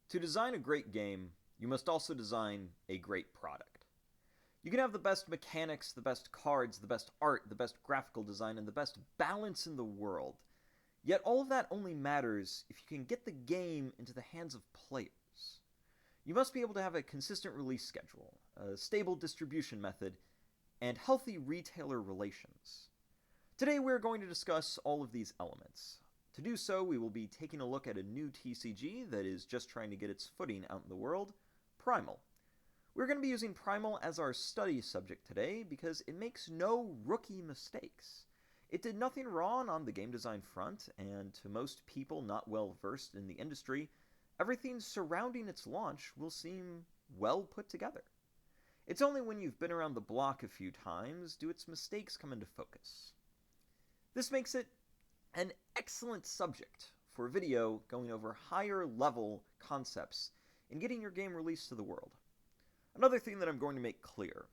To design a great game, you must also design a great product. You can have the best mechanics, the best cards, the best art, the best graphical design, and the best balance in the world. Yet all of that only matters if you can get the game into the hands of players. You must be able to have a consistent release schedule, a stable distribution method, and healthy retailer relations. Today we're going to discuss all of these elements. To do so, we will be taking a look at a new TCG that is just trying to get its footing out in the world, Primal. We're going to be using Primal as our study subject today because it makes no rookie mistakes. It did nothing wrong on the game design front, and to most people not well versed in the industry, everything surrounding its launch will seem well put together. It's only when you've been around the block a few times do its mistakes come into focus. This makes it an excellent subject for video going over higher level concepts and getting your game released to the world. Another thing that I'm going to make clear,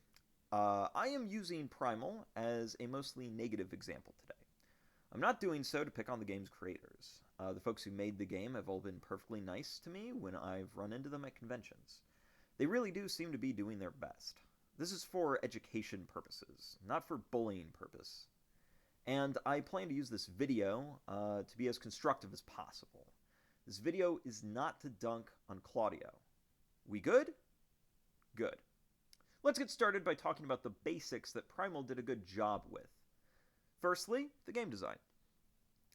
I am using Primal as a mostly negative example today. I'm not doing so to pick on the game's creators. The folks who made the game have all been perfectly nice to me when I've run into them at conventions. They really do seem to be doing their best. This is for education purposes, not for bullying purpose. And I plan to use this video to be as constructive as possible. This video is not to dunk on Claudio. We good? Good. Let's get started by talking about the basics that Primal did a good job with. Firstly, the game design.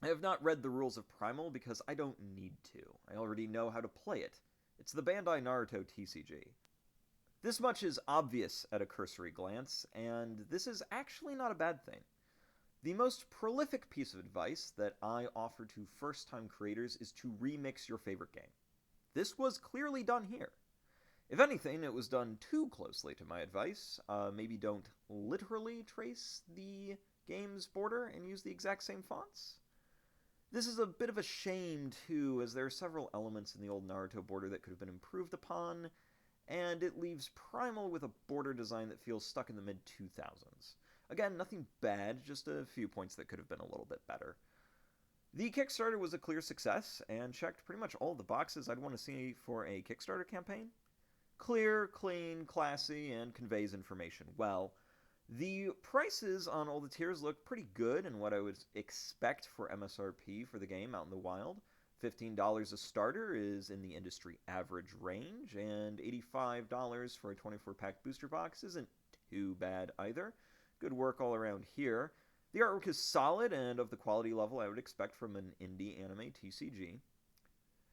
I have not read the rules of Primal because I don't need to. I already know how to play it. It's the Bandai Naruto TCG. This much is obvious at a cursory glance, and this is actually not a bad thing. The most prolific piece of advice that I offer to first-time creators is to remix your favorite game. This was clearly done here. If anything, it was done too closely to my advice. Maybe don't literally trace the game's border and use the exact same fonts. This is a bit of a shame, too, as there are several elements in the old Naruto border that could have been improved upon, and it leaves Primal with a border design that feels stuck in the mid-2000s. Again, nothing bad, just a few points that could have been a little bit better. The Kickstarter was a clear success, and checked pretty much all the boxes I'd want to see for a Kickstarter campaign. Clear, clean, classy, and conveys information well. The prices on all the tiers look pretty good and what I would expect for MSRP for the game out in the wild. $15 a starter is in the industry average range, and $85 for a 24-pack booster box isn't too bad either. Good work all around here. The artwork is solid and of the quality level I would expect from an indie anime TCG.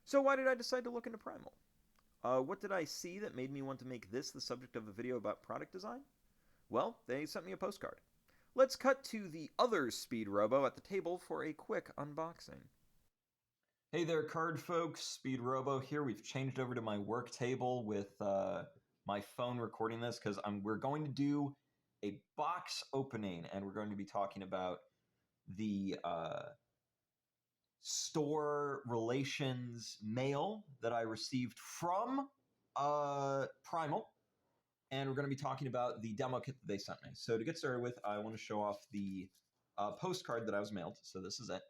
So why did I decide to look into Primal? What did I see that made me want to make this the subject of a video about product design? Well, they sent me a postcard. Let's cut to the other Speed Robo at the table for a quick unboxing. Hey there, card folks. Speed Robo here. We've changed over to my work table with my phone recording this because we're going to do a box opening, and we're going to be talking about the store relations mail that I received from Primal, and we're going to be talking about the demo kit that they sent me. So to get started with, I want to show off the postcard that I was mailed. So this is it.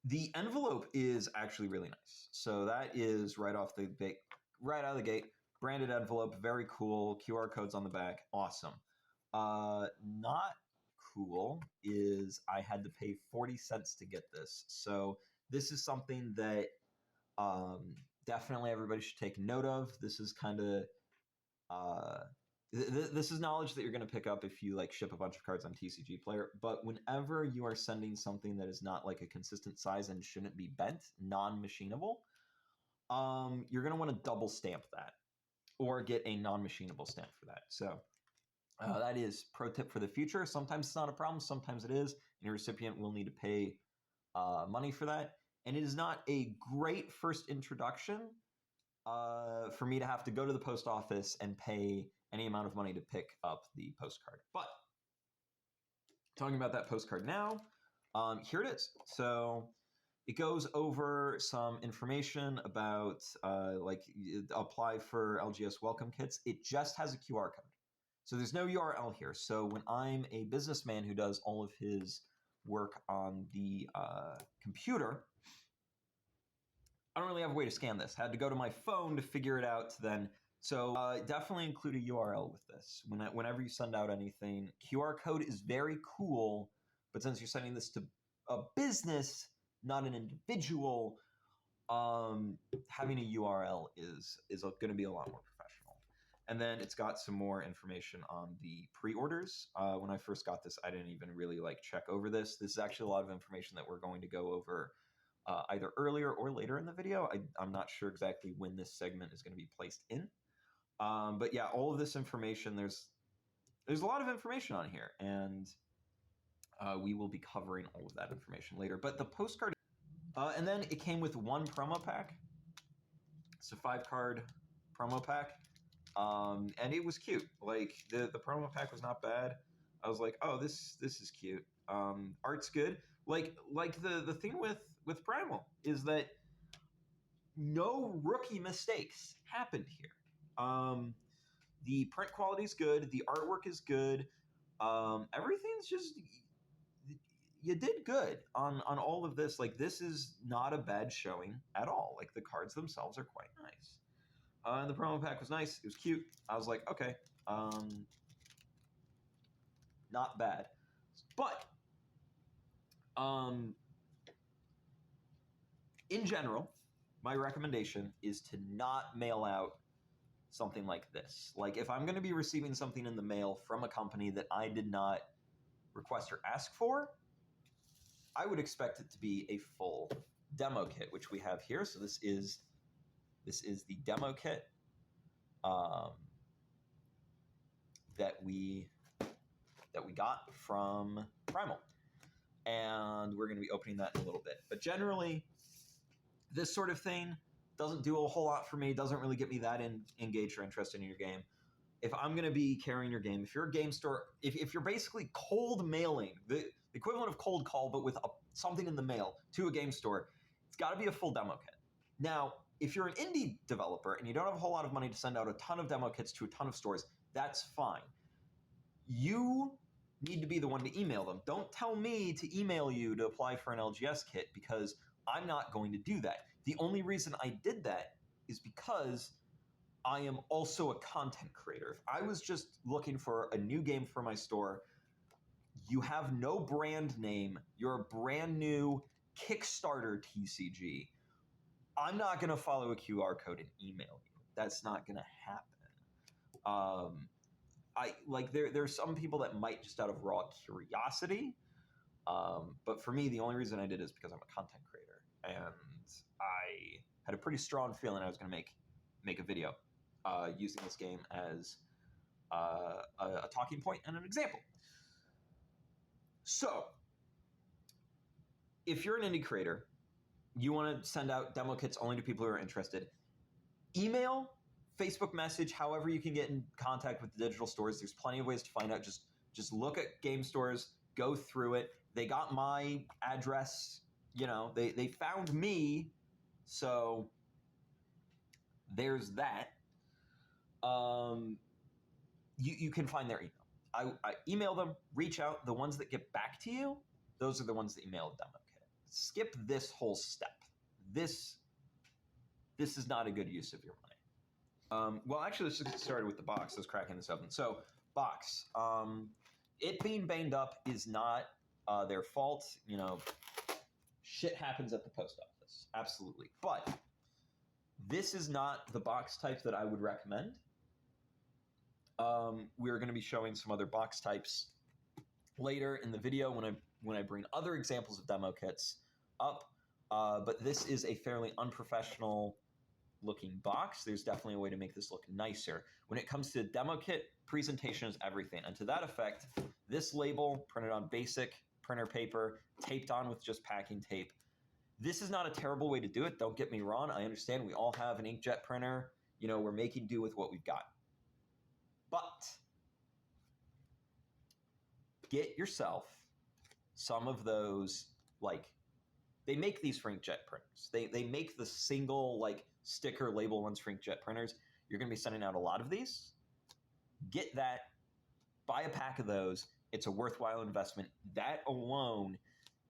The envelope is actually really nice. So that is right out of the gate. Branded envelope, very cool. QR codes on the back, awesome. Not cool is I had to pay 40 cents to get this. So this is something that definitely everybody should take note of. This is kind of this is knowledge that you're going to pick up if you like ship a bunch of cards on TCG Player. But whenever you are sending something that is not like a consistent size and shouldn't be bent, non-machinable, you're going to want to double stamp that or get a non-machinable stamp for that. So that is pro tip for the future. Sometimes it's not a problem, sometimes it is, and your recipient will need to pay money for that. And it is not a great first introduction for me to have to go to the post office and pay any amount of money to pick up the postcard. But talking about that postcard now, here it is. So it goes over some information about apply for LGS welcome kits. It just has a QR code. So there's no URL here. So when I'm a businessman who does all of his work on the computer, I don't really have a way to scan this. Had to go to my phone to figure it out then. So definitely include a URL with this. Whenever you send out anything, QR code is very cool, but since you're sending this to a business, not an individual, having a URL is going to be a lot more professional. And then it's got some more information on the pre-orders. When I first got this, I didn't even really check over this. This is actually a lot of information that we're going to go over either earlier or later in the video. I'm not sure exactly when this segment is going to be placed in. But yeah, all of this information, there's a lot of information on here, and we will be covering all of that information later. But the postcard, and then it came with one promo pack. It's a 5-card promo pack, and it was cute. The promo pack was not bad. I was like, oh, this is cute. Art's good. The thing with Primal is that no rookie mistakes happened here. The print quality is good. The artwork is good. Everything's just, you did good on all of this. This is not a bad showing at all. The cards themselves are quite nice. And the promo pack was nice. It was cute. I was like, okay, not bad. But in general, my recommendation is to not mail out something like this. If I'm going to be receiving something in the mail from a company that I did not request or ask for, I would expect it to be a full demo kit, which we have here. So this is the demo kit that we got from Primal, and we're going to be opening that in a little bit. But generally, this sort of thing doesn't do a whole lot for me. Doesn't really get me that engaged or interested in your game. If I'm going to be carrying your game, if you're a game store, if you're basically cold mailing, the equivalent of cold call, but with something in the mail to a game store, it's got to be a full demo kit. Now, if you're an indie developer and you don't have a whole lot of money to send out a ton of demo kits to a ton of stores, that's fine. You need to be the one to email them. Don't tell me to email you to apply for an LGS kit, because I'm not going to do that. The only reason I did that is because I am also a content creator. If I was just looking for a new game for my store, you have no brand name, you're a brand new Kickstarter TCG, I'm not going to follow a QR code and email you. That's not going to happen. There are some people that might just out of raw curiosity, but for me, the only reason I did it is because I'm a content creator, and I had a pretty strong feeling I was going to make a video using this game as a talking point and an example. So, if you're an indie creator, you want to send out demo kits only to people who are interested, email, Facebook message, however you can get in contact with the digital stores. There's plenty of ways to find out. Just look at game stores, go through it. They got my address, they found me, so there's that. You can find their email. I email them, reach out. The ones that get back to you, those are the ones that email a demo kit. Skip this whole step. This is not a good use of your money. Well, actually, let's just get started with the box. Let's crack in this open. So, box. It being banged up is not their fault. Shit happens at the post office. Absolutely. But this is not the box type that I would recommend. We're going to be showing some other box types later in the video when I bring other examples of demo kits up. But this is a fairly unprofessional looking box. There's definitely a way to make this look nicer. When it comes to demo kit, presentation is everything. And to that effect, this label printed on basic printer paper, taped on with just packing tape. This is not a terrible way to do it. Don't get me wrong. I understand we all have an inkjet printer. We're making do with what we've got. But get yourself some of those, they make these for inkjet printers. They make the single, sticker label ones for inkjet printers. You're going to be sending out a lot of these. Get that. Buy a pack of those. It's a worthwhile investment. That alone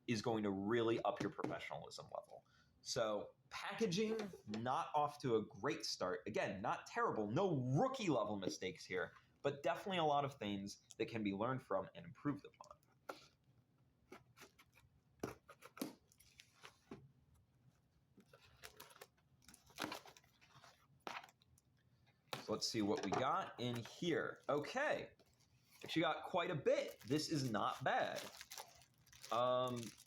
is going to really up your professionalism level. So packaging, not off to a great start. Again, not terrible. No rookie level mistakes here, but definitely a lot of things that can be learned from and improved upon. So let's see what we got in here. Okay, actually got quite a bit. This is not bad.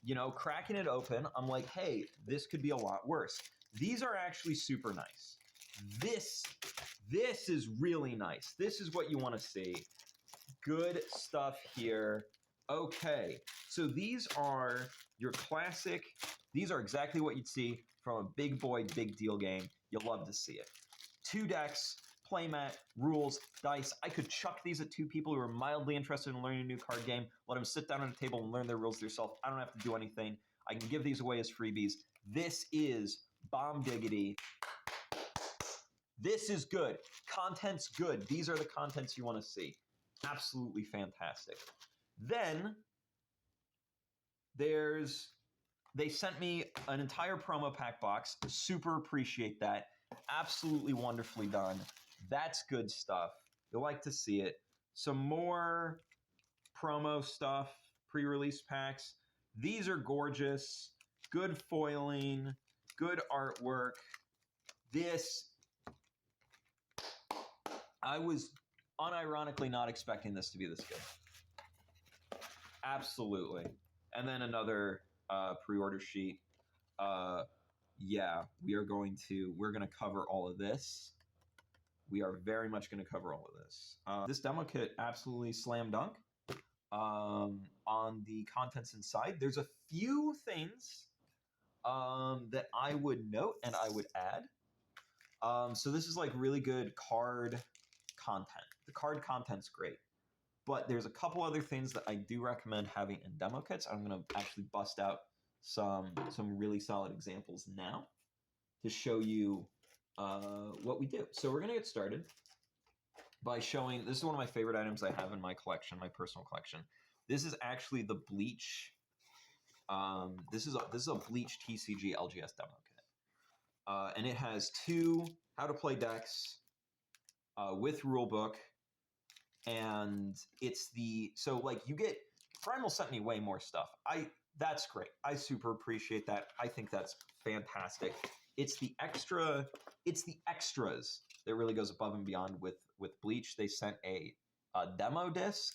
You know, cracking it open, I'm like, hey, this could be a lot worse. These are actually super nice. This is really nice. This is what you want to see. Good stuff here. Okay, so these are your classic. These are exactly what you'd see from a big boy, big deal game. You'll love to see it. 2 decks, playmat, rules, dice. I could chuck these at 2 people who are mildly interested in learning a new card game, let them sit down at a table and learn their rules themselves. I don't have to do anything. I can give these away as freebies. This is bomb diggity. This is good. Content's good. These are the contents you want to see. Absolutely fantastic. Then they sent me an entire promo pack box. Super appreciate that. Absolutely wonderfully done. That's good stuff. You'll like to see it. Some more promo stuff, pre-release packs. These are gorgeous. Good foiling, good artwork. This, I was unironically not expecting this to be this good. Absolutely. And then another pre-order sheet. Yeah, we're going to cover all of this. We are very much going to cover all of this. This demo kit absolutely slam dunk on the contents inside. There's a few things that I would note and I would add. So this is like really good card content. The card content's great. But there's a couple other things that I do recommend having in demo kits. I'm going to actually bust out some really solid examples now to show you what we do. So we're going to get started by showing, this is one of my favorite items I have in my collection, my personal collection. This is actually the Bleach. This is a Bleach TCG LGS demo kit. And it has 2 how to play decks with rulebook. And it's so like you get, Primal sent me way more stuff. That's great. I super appreciate that. I think that's fantastic. It's the extras that really goes above and beyond with Bleach. They sent a demo disc,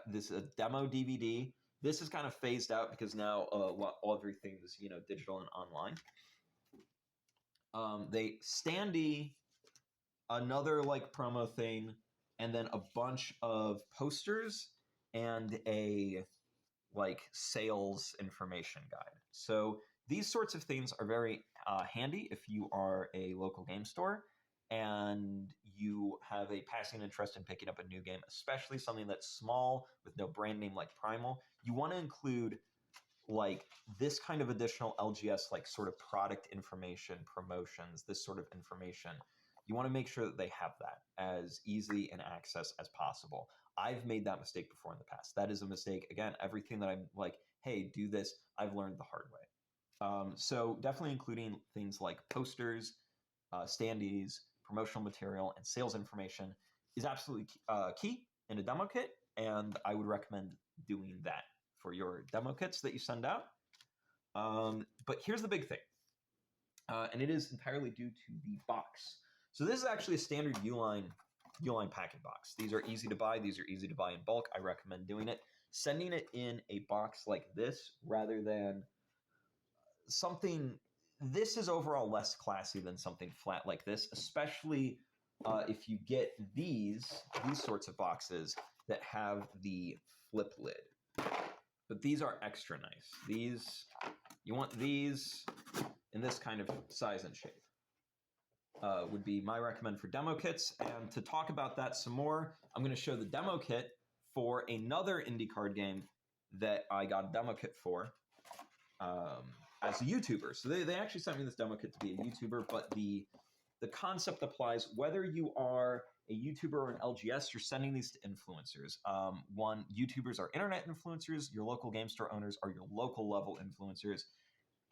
this a demo DVD. This is kind of phased out because now everything is digital and online. They standee, another like promo thing, and then a bunch of posters and a like sales information guide. So these sorts of things are very handy if you are a local game store and you have a passing interest in picking up a new game, especially something that's small with no brand name like Primal. You want to include like this kind of additional LGS, like sort of product information, promotions, this sort of information. You want to make sure that they have that as easy in access as possible. I've made that mistake before in the past. That is a mistake. Again, everything that I'm like, hey, do this, I've learned the hard way. So definitely including things like posters, standees, promotional material, and sales information is absolutely key in a demo kit, and I would recommend doing that for your demo kits that you send out. But here's the big thing, and it is entirely due to the box. So this is actually a standard Uline packing box. These are easy to buy. These are easy to buy in bulk. I recommend doing it. Sending it in a box like this rather than something, this is overall less classy than something flat like this, especially if you get these sorts of boxes that have the flip lid. But these are extra nice. You want these in this kind of size and shape. Would be my recommend for demo kits. And to talk about that some more, I'm going to show the demo kit for another indie card game that I got a demo kit for as a YouTuber. So they actually sent me this demo kit to be a YouTuber, but the concept applies whether you are a YouTuber or an LGS, you're sending these to influencers. YouTubers are internet influencers, your local game store owners are your local level influencers.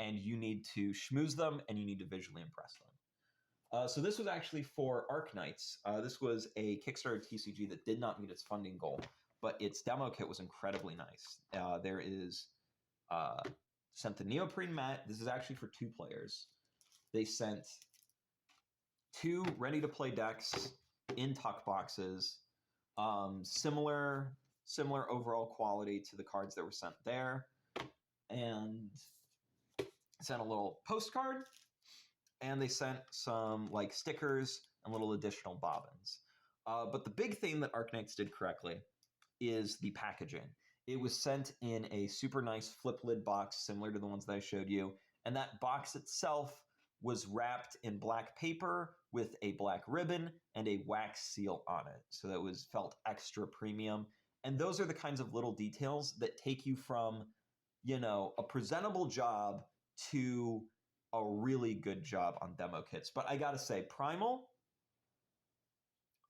and you need to schmooze them and you need to visually impress them. So this was actually for Arknights. This was a Kickstarter TCG that did not meet its funding goal, but its demo kit was incredibly nice. There is sent the neoprene mat. This is actually for 2 players. They sent 2 ready-to-play decks in tuck boxes. Similar overall quality to the cards that were sent there, and sent a little postcard, and they sent some like stickers and little additional bobbins. But the big thing that Arknights did correctly is the packaging. It was sent in a super nice flip lid box similar to the ones that I showed you, and that box itself was wrapped in black paper with a black ribbon and a wax seal on it, so that was felt extra premium. And those are the kinds of little details that take you from, a presentable job to a really good job on demo kits. But I gotta say, Primal,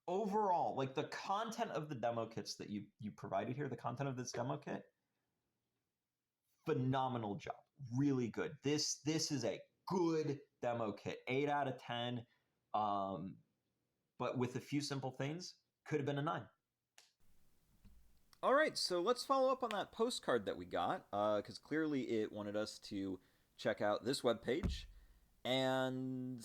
overall, like the content of the demo kits that you provided here, the content of this demo kit, phenomenal job, really good. This is a good demo kit, 8 out of 10. But with a few simple things, could have been a 9. All right, so let's follow up on that postcard that we got, because clearly it wanted us to check out this webpage. And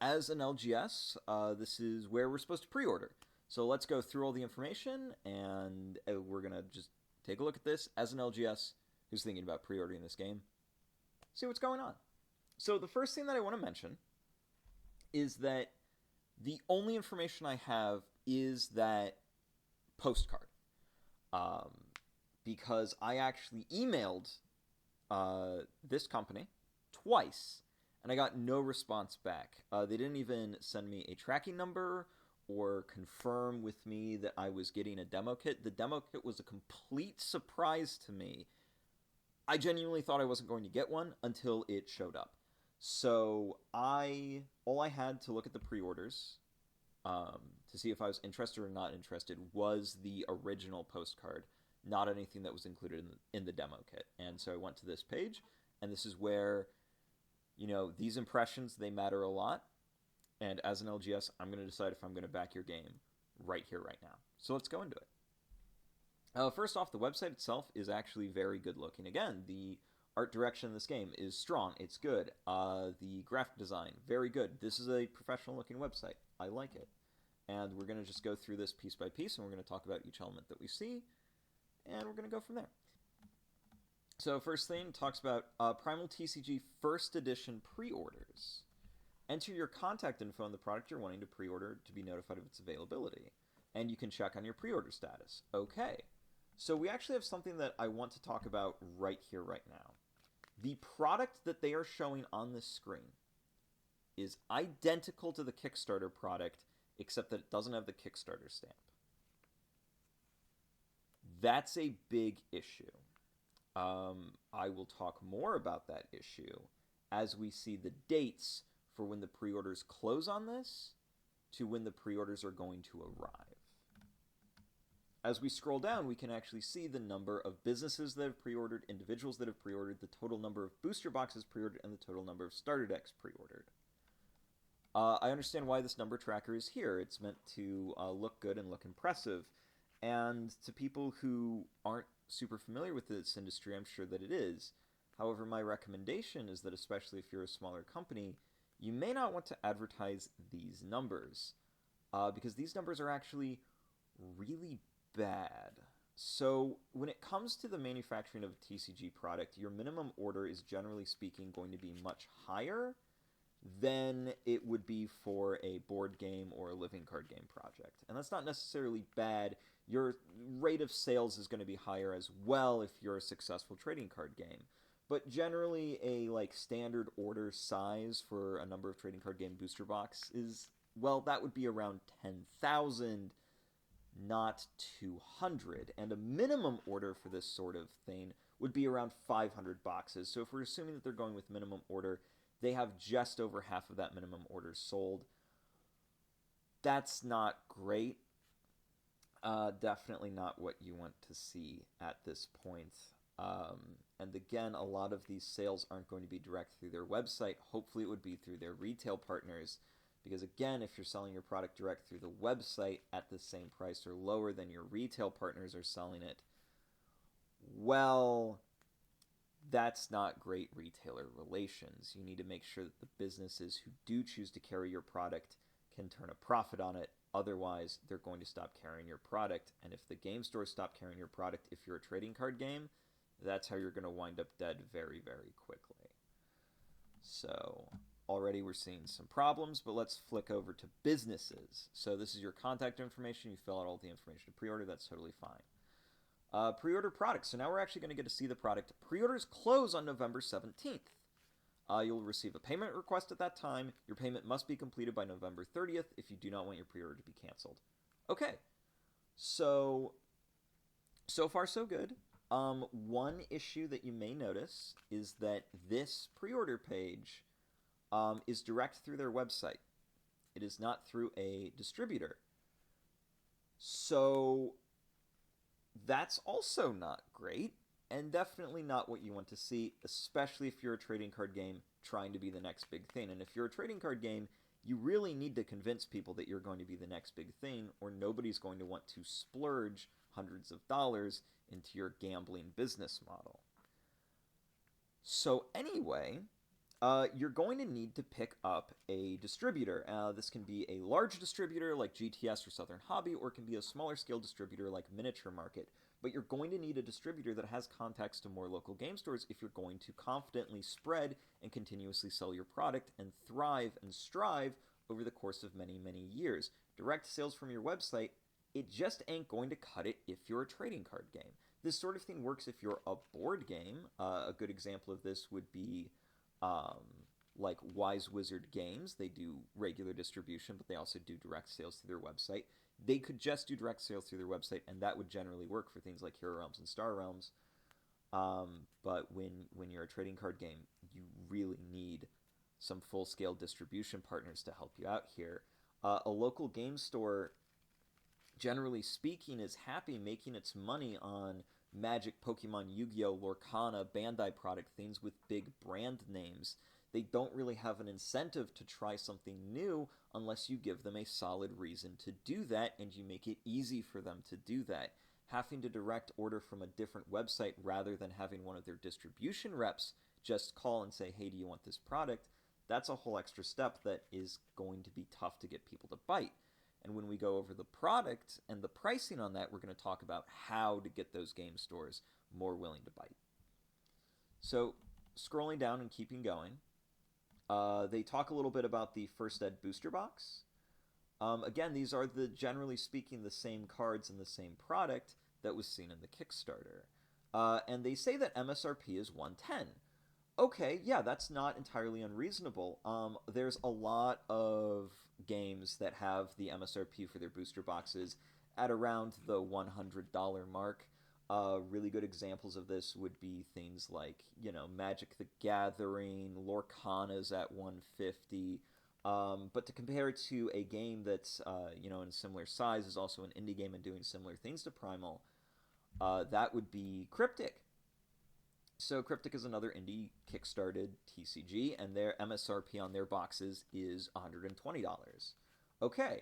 as an LGS, this is where we're supposed to pre-order. So let's go through all the information, and we're going to just take a look at this as an LGS who's thinking about pre-ordering this game. See what's going on. So the first thing that I want to mention is that the only information I have is that postcard. Because I actually emailed this company twice, and I got no response back. They didn't even send me a tracking number or confirm with me that I was getting a demo kit. The demo kit was a complete surprise to me. I genuinely thought I wasn't going to get one until it showed up. So all I had to look at the pre-orders to see if I was interested or not interested was the original postcard, not anything that was included in the demo kit. And so I went to this page, and this is where, these impressions, they matter a lot. And as an LGS, I'm going to decide if I'm going to back your game right here, right now. So let's go into it. First off, the website itself is actually very good looking. Again, the art direction in this game is strong. It's good. The graphic design, very good. This is a professional looking website. I like it. And we're going to just go through this piece by piece, and we're going to talk about each element that we see, and we're going to go from there. So first thing talks about Primal TCG First Edition pre-orders. Enter your contact info on the product you're wanting to pre-order to be notified of its availability. And you can check on your pre-order status. Okay. So we actually have something that I want to talk about right here, right now. The product that they are showing on this screen is identical to the Kickstarter product, except that it doesn't have the Kickstarter stamp. That's a big issue. I will talk more about that issue as we see the dates for when the pre-orders close on this to when the pre-orders are going to arrive. As we scroll down, we can actually see the number of businesses that have pre-ordered, individuals that have pre-ordered, the total number of booster boxes pre-ordered, and the total number of starter decks pre-ordered. I understand why this number tracker is here. It's meant to look good and look impressive. And to people who aren't super familiar with this industry, I'm sure that it is. However, my recommendation is that, especially if you're a smaller company, you may not want to advertise these numbers, because these numbers are actually really bad. So when it comes to the manufacturing of a TCG product, your minimum order is, generally speaking, going to be much higher than it would be for a board game or a living card game project. And that's not necessarily bad. Your rate of sales is going to be higher as well if you're a successful trading card game. But generally, a standard order size for a number of trading card game booster box is, well, that would be around 10,000, not 200. And a minimum order for this sort of thing would be around 500 boxes. So if we're assuming that they're going with minimum order, they have just over half of that minimum order sold. That's not great. Definitely not what you want to see at this point. And again, a lot of these sales aren't going to be direct through their website. Hopefully it would be through their retail partners. Because again, if you're selling your product direct through the website at the same price or lower than your retail partners are selling it, well, that's not great retailer relations. You need to make sure that the businesses who do choose to carry your product can turn a profit on it. Otherwise, they're going to stop carrying your product. And if the game stores stop carrying your product, if you're a trading card game, that's how you're going to wind up dead very, very quickly. So already we're seeing some problems, but let's flick over to businesses. So this is your contact information. You fill out all the information to pre-order. That's totally fine. Pre-order products. So now we're actually going to get to see the product. Pre-orders close on November 17th. You'll receive a payment request at that time. Your payment must be completed by November 30th if you do not want your pre-order to be canceled. Okay, so far so good. One issue that you may notice is that this pre-order page is direct through their website. It is not through a distributor. So that's also not great, and definitely not what you want to see, especially if you're a trading card game trying to be the next big thing. And if you're a trading card game, you really need to convince people that you're going to be the next big thing, or nobody's going to want to splurge hundreds of dollars into your gambling business model. So anyway, you're going to need to pick up a distributor. This can be a large distributor like GTS or Southern Hobby, or it can be a smaller scale distributor like Miniature Market. But you're going to need a distributor that has contacts to more local game stores if you're going to confidently spread and continuously sell your product and thrive and strive over the course of many, many years. Direct sales from your website, it just ain't going to cut it if you're a trading card game. This sort of thing works if you're a board game. A good example of this would be like Wise Wizard Games. They do regular distribution, but they also do direct sales through their website. They could just do direct sales through their website, and that would generally work for things like Hero Realms and Star Realms. But when you're a trading card game, you really need some full-scale distribution partners to help you out here. A local game store, generally speaking, is happy making its money on Magic, Pokemon, Yu-Gi-Oh!, Lorcana, Bandai product, things with big brand names. They don't really have an incentive to try something new unless you give them a solid reason to do that and you make it easy for them to do that. Having to direct order from a different website rather than having one of their distribution reps just call and say, hey, do you want this product? That's a whole extra step that is going to be tough to get people to bite. And when we go over the product and the pricing on that, we're going to talk about how to get those game stores more willing to bite. So scrolling down and keeping going, they talk a little bit about the First Ed booster box. Again, these are generally speaking the same cards and the same product that was seen in the Kickstarter. And they say that MSRP is $110. Okay, yeah, that's not entirely unreasonable. There's a lot of games that have the MSRP for their booster boxes at around the $100 mark. Really good examples of this would be things like, Magic the Gathering, Lorcana's at $150. But to compare it to a game that's, in similar size, is also an indie game and doing similar things to Primal, that would be Cryptic. So Cryptic is another indie kickstarted TCG, and their MSRP on their boxes is $120. Okay,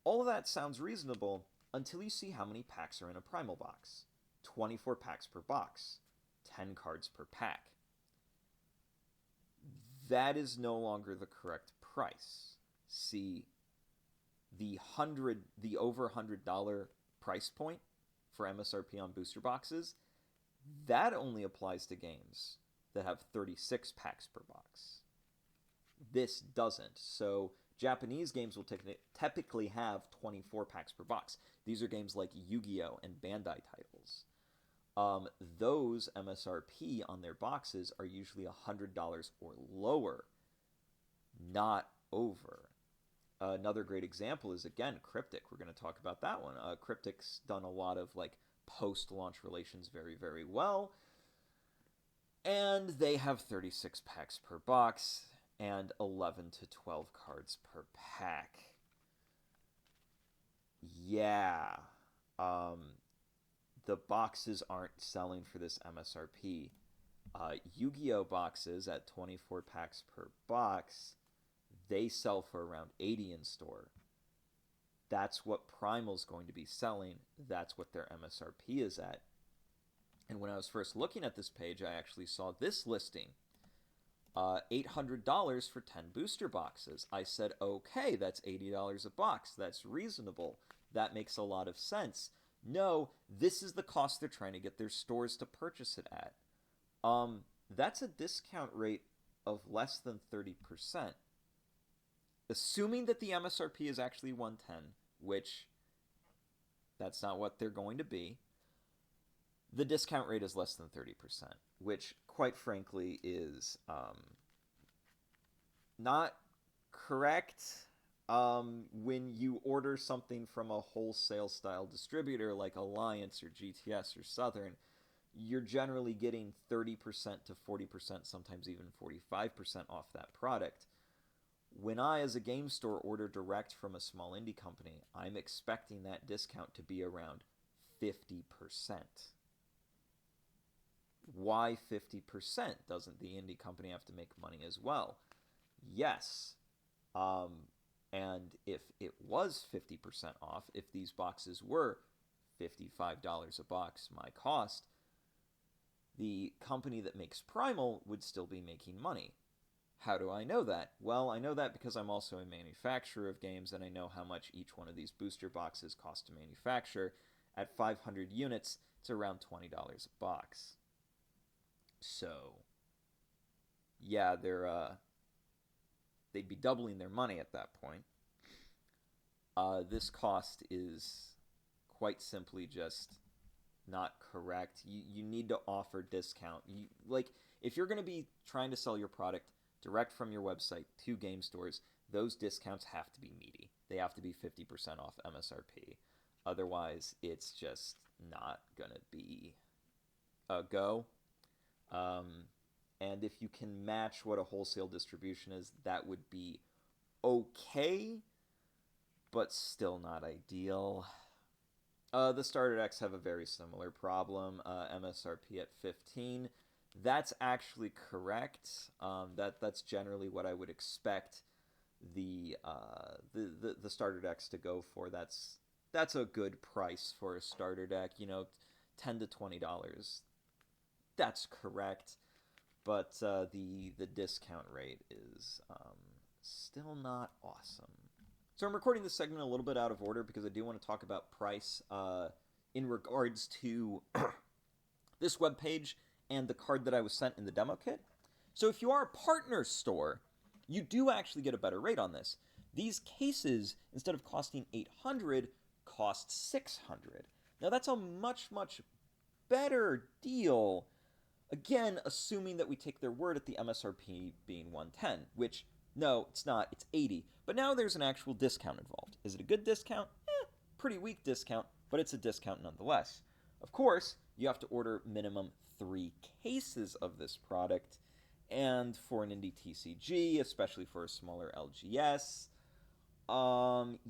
all of that sounds reasonable until you see how many packs are in a Primal box. 24 packs per box, 10 cards per pack. That is no longer the correct price. See, the over $100 price point for MSRP on booster boxes, that only applies to games that have 36 packs per box. This doesn't. So Japanese games will typically have 24 packs per box. These are games like Yu-Gi-Oh! And Bandai titles. Those MSRP on their boxes are usually $100 or lower, not over. Another great example is, again, Cryptic. We're going to talk about that one. Cryptic's done a lot of post-launch relations very, very well. And they have 36 packs per box and 11 to 12 cards per pack. Yeah. the boxes aren't selling for this MSRP. Yu-Gi-Oh boxes at 24 packs per box, they sell for around 80 in store. That's what Primal's going to be selling. That's what their MSRP is at. And when I was first looking at this page, I actually saw this listing. $800 for 10 booster boxes. I said, okay, that's $80 a box. That's reasonable. That makes a lot of sense. No, this is the cost they're trying to get their stores to purchase it at. That's a discount rate of less than 30%. Assuming that the MSRP is actually 110, which that's not what they're going to be, the discount rate is less than 30%, which, quite frankly, is not correct. When you order something from a wholesale-style distributor like Alliance or GTS or Southern, you're generally getting 30% to 40%, sometimes even 45% off that product. When I, as a game store, order direct from a small indie company, I'm expecting that discount to be around 50%. Why 50%? Doesn't the indie company have to make money as well? Yes. And if it was 50% off, if these boxes were $55 a box, my cost, the company that makes Primal would still be making money. How do I know that? Well, I know that because I'm also a manufacturer of games, and I know how much each one of these booster boxes cost to manufacture. At 500 units, it's around $20 a box. So, yeah, they'd be doubling their money at that point. This cost is quite simply just not correct. You need to offer discount. If you're going to be trying to sell your product direct from your website to game stores, those discounts have to be meaty. They have to be 50% off MSRP. Otherwise, it's just not going to be a go. And if you can match what a wholesale distribution is, that would be okay, but still not ideal. The starter decks have a very similar problem. MSRP at 15. That's actually correct. That's generally what I would expect the starter decks to go for. That's a good price for a starter deck. $10 to $20. That's correct. But the discount rate is still not awesome. So I'm recording this segment a little bit out of order because I do want to talk about price in regards to this webpage and the card that I was sent in the demo kit. So if you are a partner store, you do actually get a better rate on this. These cases, instead of costing $800, cost $600. Now that's a much, much better deal. Again, assuming that we take their word at the MSRP being 110, which, no, it's not, it's 80. But now there's an actual discount involved. Is it a good discount? Pretty weak discount, but it's a discount nonetheless. Of course, you have to order minimum 3 cases of this product, and for an indie TCG, especially for a smaller LGS,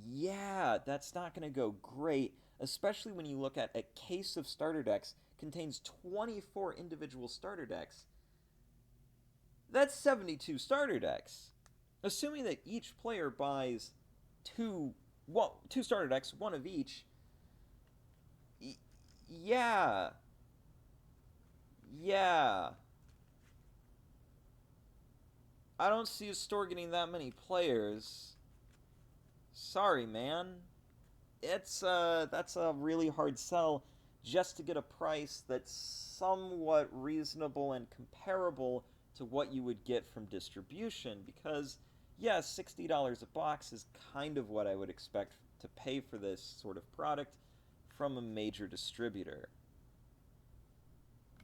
yeah, that's not going to go great, especially when you look at a case of starter decks contains 24 individual starter decks. That's 72 starter decks. Assuming that each player buys two starter decks, one of each, yeah. I don't see a store getting that many players. Sorry, man. That's a really hard sell just to get a price that's somewhat reasonable and comparable to what you would get from distribution, because yeah, $60 a box is kind of what I would expect to pay for this sort of product from a major distributor.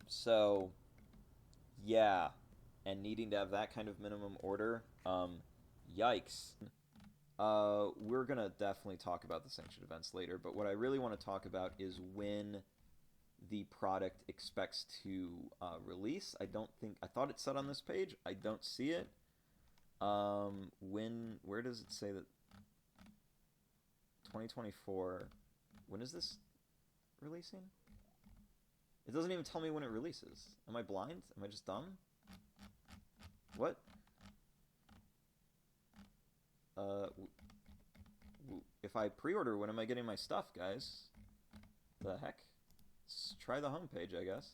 So yeah, and needing to have that kind of minimum order, yikes. We're gonna definitely talk about the sanctioned events later, but what I really want to talk about is when the product expects to release. I thought it said on this page. I don't see it. Where does it say that 2024? When is this releasing? It doesn't even tell me when it releases. Am I blind? Am I just dumb? What? If I pre-order, when am I getting my stuff, guys? The heck? Let's try the homepage, I guess.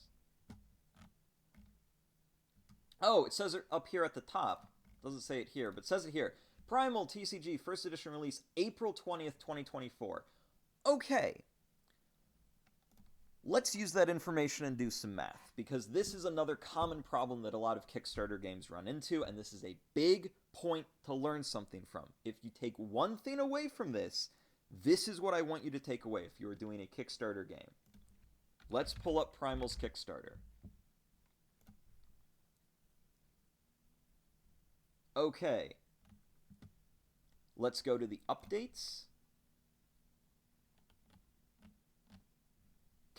Oh, it says it up here at the top. Doesn't say it here, but it says it here. Primal TCG first edition release April 20th, 2024. Okay. Let's use that information and do some math, because this is another common problem that a lot of Kickstarter games run into, and this is a big point to learn something from. If you take one thing away from this, this is what I want you to take away if you are doing a Kickstarter game. Let's pull up Primal's Kickstarter. Okay. Let's go to the updates.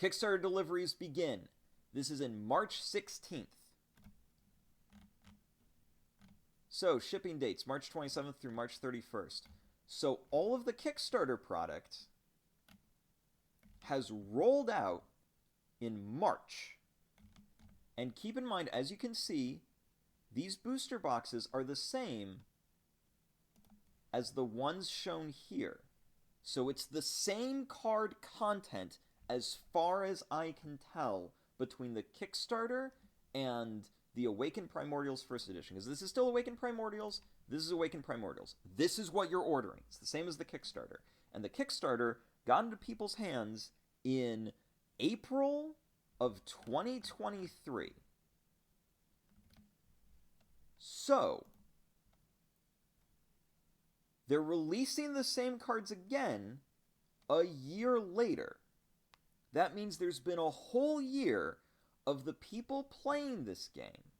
Kickstarter deliveries begin. This is in March 16th. So, shipping dates, March 27th through March 31st. So, all of the Kickstarter product has rolled out in March. And keep in mind, as you can see, these booster boxes are the same as the ones shown here. So it's the same card content as far as I can tell between the Kickstarter and the Awakened Primordials First Edition. Because this is still Awakened Primordials, this is Awakened Primordials. This is what you're ordering. It's the same as the Kickstarter. And the Kickstarter got into people's hands in April of 2023. So, they're releasing the same cards again a year later. That means there's been a whole year of the people playing this game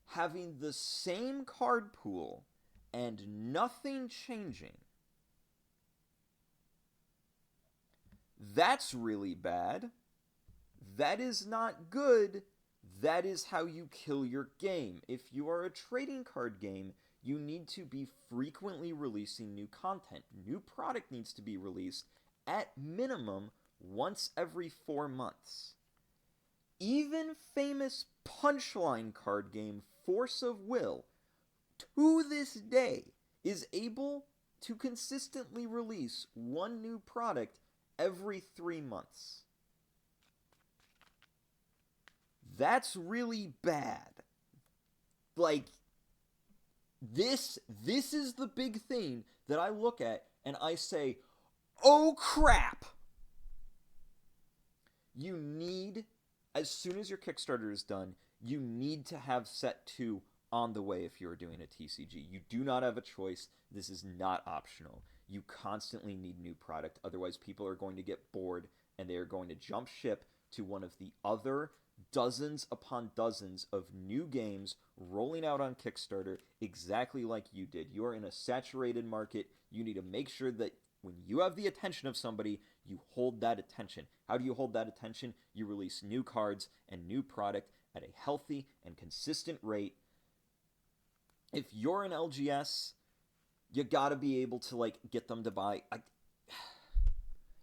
having the same card pool and nothing changing. That's really bad. That is not good. That is how you kill your game. If you are a trading card game, you need to be frequently releasing new content. New product needs to be released at minimum once every 4 months. Even famous Punchline card game Force of Will, to this day, is able to consistently release one new product every 3 months. That's really bad. Like, this is the big thing that I look at and I say, oh crap! You need, as soon as your Kickstarter is done, you need to have set 2 on the way if you're doing a TCG. You do not have a choice. This is not optional. You constantly need new product. Otherwise, people are going to get bored and they are going to jump ship to one of the other dozens upon dozens of new games rolling out on Kickstarter exactly like you did. You are in a saturated market. You need to make sure that when you have the attention of somebody, you hold that attention. How do you hold that attention? You release new cards and new product at a healthy and consistent rate. If you're an LGS, you gotta be able to like get them to buy.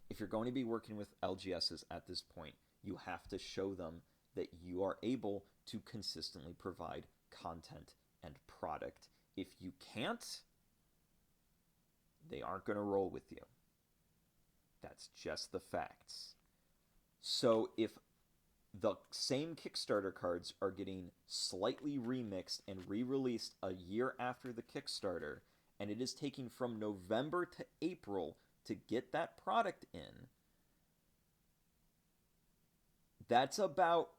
If you're going to be working with LGSs at this point, you have to show them that you are able to consistently provide content and product. If you can't, they aren't going to roll with you. That's just the facts. So if the same Kickstarter cards are getting slightly remixed and re-released a year after the Kickstarter, and it is taking from November to April to get that product in, that's about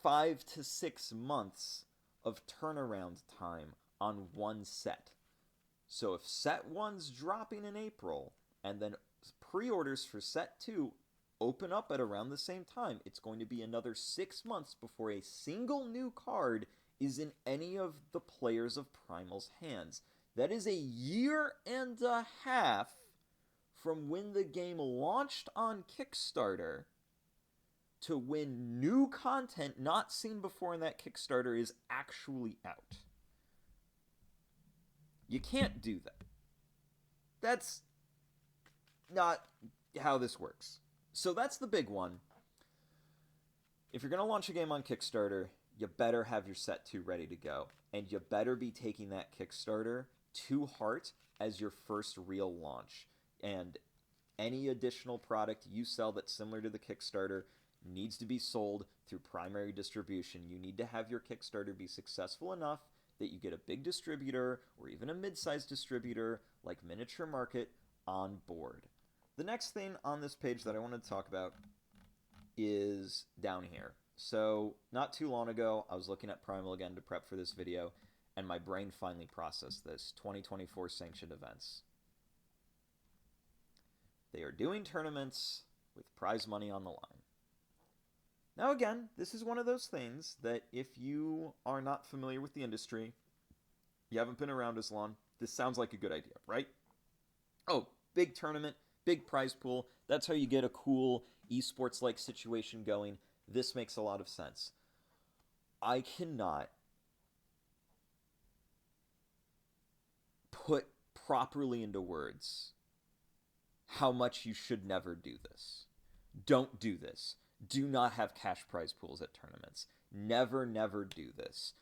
5 to 6 months of turnaround time on one set. So if set 1's dropping in April, and then pre-orders for set 2 open up at around the same time, it's going to be another 6 months before a single new card is in any of the players of Primal's hands. That is a year and a half from when the game launched on Kickstarter to when new content not seen before in that Kickstarter is actually out. You can't do that. That's not how this works. So that's the big one. If you're going to launch a game on Kickstarter, you better have your set 2 ready to go. And you better be taking that Kickstarter to heart as your first real launch. And any additional product you sell that's similar to the Kickstarter needs to be sold through primary distribution. You need to have your Kickstarter be successful enough that you get a big distributor or even a mid-sized distributor like Miniature Market on board. The next thing on this page that I want to talk about is down here. So not too long ago, I was looking at Primal again to prep for this video, and my brain finally processed this. 2024 sanctioned events. They are doing tournaments with prize money on the line. Now again, this is one of those things that if you are not familiar with the industry, you haven't been around as long, this sounds like a good idea, right? Oh, big tournament, big prize pool, that's how you get a cool esports-like situation going. This makes a lot of sense. I cannot put properly into words how much you should never do this. Don't do this. Do not have cash prize pools at tournaments. Never, never do this.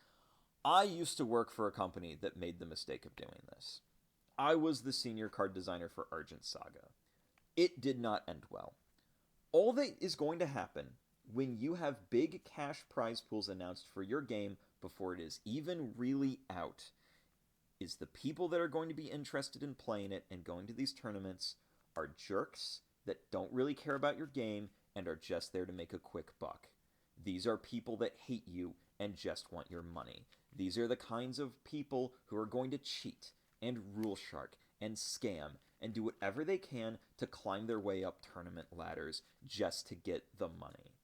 I used to work for a company that made the mistake of doing this. I was the senior card designer for Argent Saga. It did not end well. All that is going to happen when you have big cash prize pools announced for your game before it is even really out is the people that are going to be interested in playing it and going to these tournaments are jerks that don't really care about your game and are just there to make a quick buck. These are people that hate you and just want your money. These are the kinds of people who are going to cheat and rule shark and scam and do whatever they can to climb their way up tournament ladders just to get the money.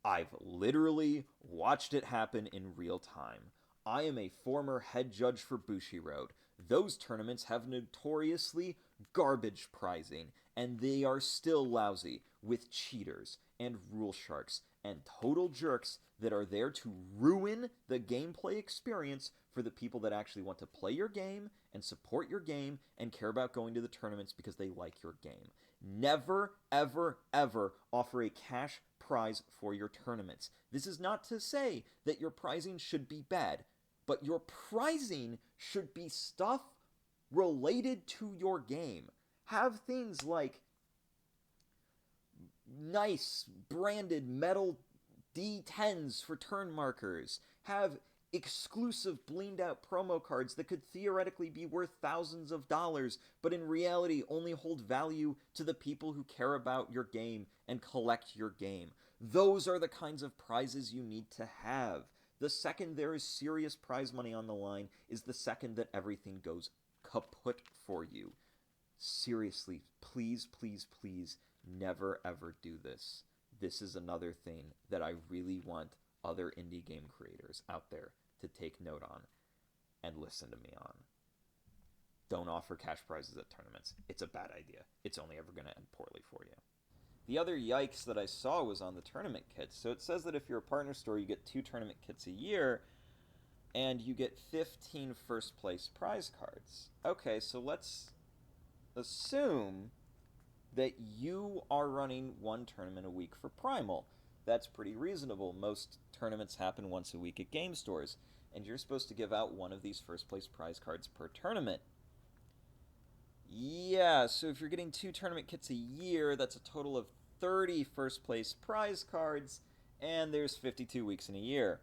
I've literally watched it happen in real time. I am a former head judge for Bushiroad. Those tournaments have notoriously garbage prizing, and they are still lousy with cheaters and rule sharks and total jerks that are there to ruin the gameplay experience for the people that actually want to play your game and support your game and care about going to the tournaments because they like your game. Never, ever, ever offer a cash prize for your tournaments. This is not to say that your prizing should be bad, but your prizing should be stuff related to your game. Have things like nice branded metal D10s for turn markers. Have exclusive blinged out promo cards that could theoretically be worth thousands of dollars, but in reality only hold value to the people who care about your game and collect your game. Those are the kinds of prizes you need to have. The second there is serious prize money on the line is the second that everything goes kaput for you. Seriously, please, please, please, never ever do this. This is another thing that I really want other indie game creators out there to take note on and listen to me on. Don't offer cash prizes at tournaments. It's a bad idea. It's only ever going to end poorly for you. The other yikes that I saw was on the tournament kits. So it says that if you're a partner store, you get 2 tournament kits a year, and you get 15 first place prize cards. Okay, so let's assume that you are running 1 tournament a week for Primal. That's pretty reasonable. Most tournaments happen once a week at game stores, and you're supposed to give out 1 of these first place prize cards per tournament. Yeah, so if you're getting 2 tournament kits a year, that's a total of 30 first place prize cards, and there's 52 weeks in a year.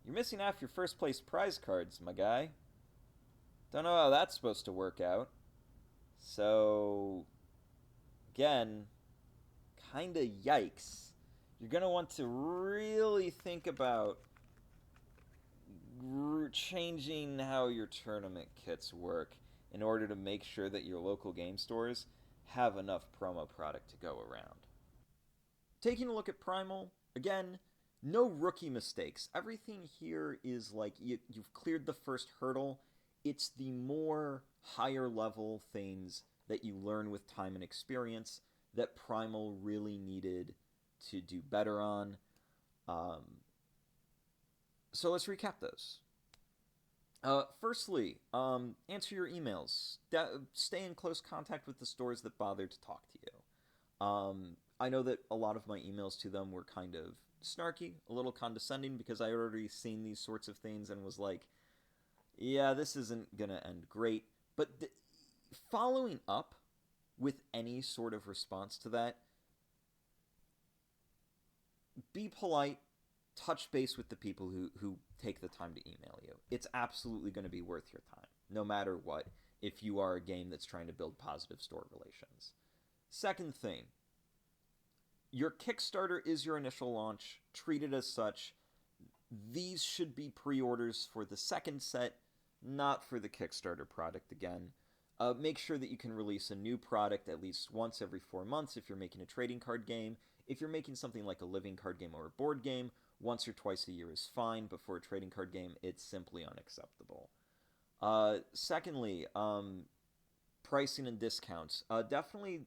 You're missing half your first place prize cards, my guy. Don't know how that's supposed to work out. So, again, kinda yikes. You're gonna want to really think about changing how your tournament kits work in order to make sure that your local game stores have enough promo product to go around. Taking a look at Primal, again, no rookie mistakes. Everything here is like you've cleared the first hurdle. It's the more higher level things that you learn with time and experience that Primal really needed to do better on. So let's recap those. Firstly, answer your emails. Stay in close contact with the stores that bother to talk to you. I know that a lot of my emails to them were kind of snarky, a little condescending, because I had already seen these sorts of things and was like, yeah, this isn't going to end great. But following up with any sort of response to that, be polite, touch base with the people who take the time to email you. It's absolutely going to be worth your time, no matter what, if you are a game that's trying to build positive store relations. Second thing, your Kickstarter is your initial launch. Treat it as such. These should be pre-orders for the second set, not for the Kickstarter product again. Make sure that you can release a new product at least once every 4 months if you're making a trading card game. If you're making something like a living card game or a board game, once or twice a year is fine, but for a trading card game, it's simply unacceptable. Secondly, pricing and discounts. Definitely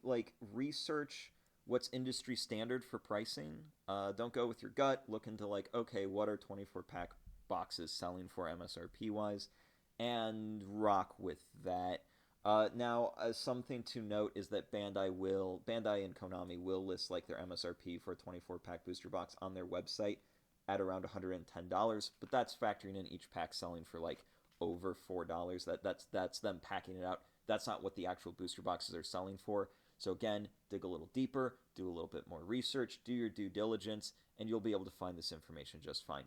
research what's industry standard for pricing. Don't go with your gut. Look into okay, what are 24-pack boxes selling for MSRP wise, and rock with that. Now, something to note is that Bandai and Konami will list their MSRP for a 24-pack booster box on their website at around $110, but that's factoring in each pack selling for over $4. That's them packing it out. That's not what the actual booster boxes are selling for. So again, dig a little deeper, do a little bit more research, do your due diligence, and you'll be able to find this information just fine.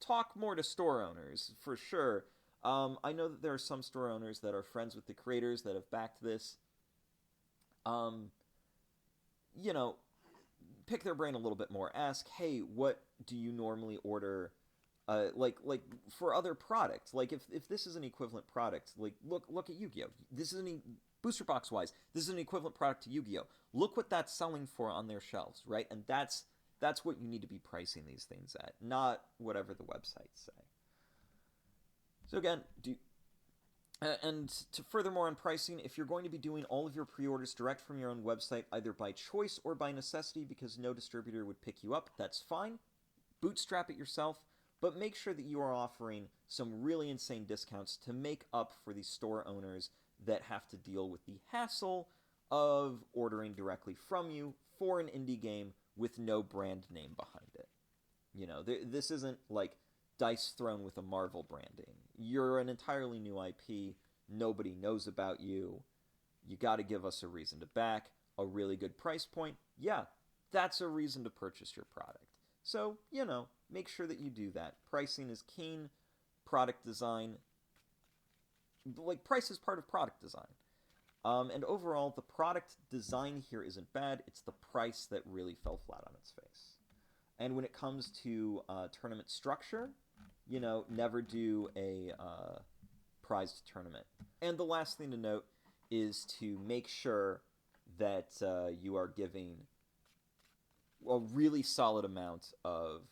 Talk more to store owners, for sure. I know that there are some store owners that are friends with the creators that have backed this. Pick their brain a little bit more. Ask, hey, what do you normally order? For other products. If this is an equivalent product, look at Yu-Gi-Oh! This is booster box wise, this is an equivalent product to Yu-Gi-Oh! Look what that's selling for on their shelves, right? And that's what you need to be pricing these things at, not whatever the websites say. So again, and to furthermore on pricing, if you're going to be doing all of your pre-orders direct from your own website, either by choice or by necessity because no distributor would pick you up, that's fine. Bootstrap it yourself, but make sure that you are offering some really insane discounts to make up for the store owners that have to deal with the hassle of ordering directly from you for an indie game with no brand name behind it. This isn't dice thrown with a Marvel branding. You're an entirely new IP. Nobody knows about you. You got to give us a reason to back. A really good price point. Yeah, that's a reason to purchase your product. So, make sure that you do that. Pricing is keen. Product design. Price is part of product design. And overall, the product design here isn't bad. It's the price that really fell flat on its face. And when it comes to tournament structure, never do a prized tournament. And the last thing to note is to make sure that you are giving a really solid amount of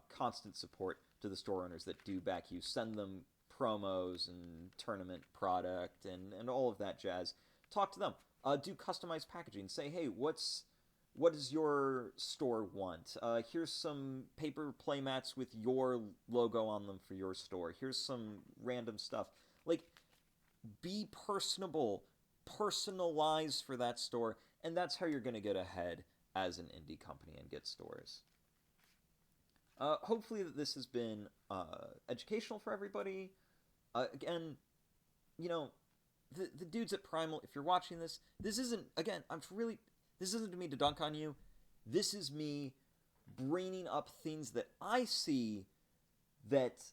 constant support to the store owners that do back you. Send them promos and tournament product and all of that jazz. Talk to them. Do customized packaging. Say, hey, what does your store want? Here's some paper playmats with your logo on them for your store. Here's some random stuff. Be personable, personalize for that store, and that's how you're going to get ahead as an indie company and get stores. Hopefully this has been educational for everybody. Again, the dudes at Primal, if you're watching this isn't, again, this isn't me to dunk on you. This is me bringing up things that I see that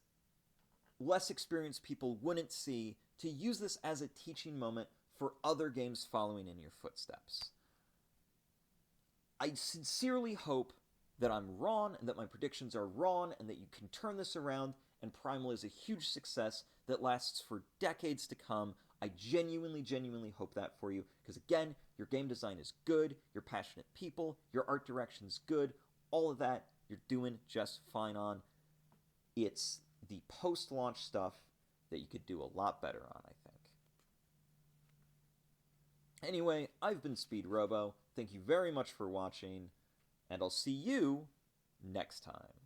less experienced people wouldn't see, to use this as a teaching moment for other games following in your footsteps. I sincerely hope that I'm wrong and that my predictions are wrong and that you can turn this around and Primal is a huge success that lasts for decades to come. I genuinely hope that for you, because again, your game design is good, you're passionate people, your art direction's good, all of that you're doing just fine on. It's the post-launch stuff that you could do a lot better on, I think. Anyway, I've been Speed Robo. Thank you very much for watching, and I'll see you next time.